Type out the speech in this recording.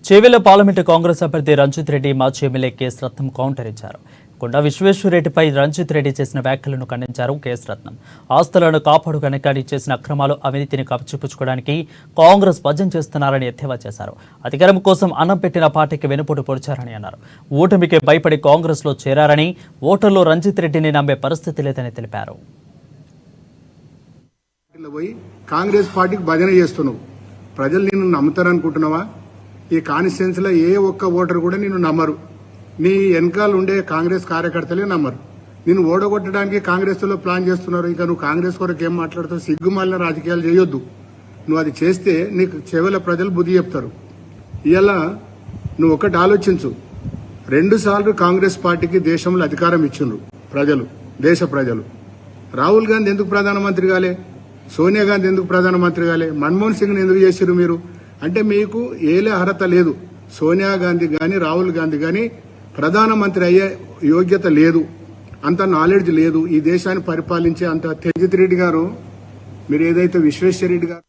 Chevella parliament Congress అభ్యర్థి రంజిత్ రెడ్డి మాజీ MLA KS రత్నం counter ఇచ్చారు. కొండా విశ్వేశ్వరరెడ్డిపై రంజిత్ రెడ్డి చేసిన వ్యాఖ్యలను ఖండించారు కేఎస్ రత్నం. ఆస్తులను కాపాడుకనకాడి చేసిన అక్రమాలు, అవినీతిని కప్పిపుచ్చుకోవడానికి కాంగ్రెస్ భజన చేస్తున్నారని ఎద్దేవా చేశారు. అధికారం కోసం అన్నం పెట్టిన పార్టీకి వెనుపోటు పొడిచారని అన్నారు. ఓటమికి భయపడి కాంగ్రెస్ లో చేరారని, ఓటర్లు రంజిత్ రెడ్డిని నమ్మే పరిస్థితి లేదని తెలిపారు. కాంగ్రెస్ పార్టీకి భజన చేస్తున్నావు, ప్రజలు నిన్ను నమ్ముతారనుకుంటున్నావా? ఈ కాన్స్టిట్యున్సీలో ఏ ఒక్క ఓటర్ కూడా నిన్ను నమ్మరు. నీ వెనకాల ఉండే కాంగ్రెస్ కార్యకర్తలే నమ్మరు. నిన్ను ఓడగొట్టడానికి కాంగ్రెస్ లో ప్లాన్ చేస్తున్నారు. ఇంకా నువ్వు కాంగ్రెస్ కొరకు ఏం మాట్లాడుతావు? సిగ్గుమాలిన రాజకీయాలు చేయొద్దు. నువ్వు అది చేస్తే నీకు చెవుల ప్రజలు బుద్ధి చెప్తారు. ఇలా నువ్వు ఒకటి ఆలోచించు. 2 సార్లు కాంగ్రెస్ పార్టీకి దేశంలో అధికారం ఇచ్చిండ్రు ప్రజలు, దేశ ప్రజలు. రాహుల్ గాంధీ ఎందుకు ప్రధానమంత్రి కాలే? సోనియా గాంధీ ఎందుకు ప్రధానమంత్రి కాలే? మన్మోహన్ సింగ్ ఎందుకు చేశారు మీరు? అంటే మీకు ఏలే అర్హత లేదు. సోనియా గాంధీ గాని, రాహుల్ గాంధీ గాని ప్రధానమంత్రి అయ్యే యోగ్యత లేదు, అంత నాలెడ్జ్ లేదు. ఈ దేశాన్ని పరిపాలించే అంత. రంజిత్ రెడ్డి గారు, మీరు ఏదైతే విశ్వేశ్వరరెడ్డి గారు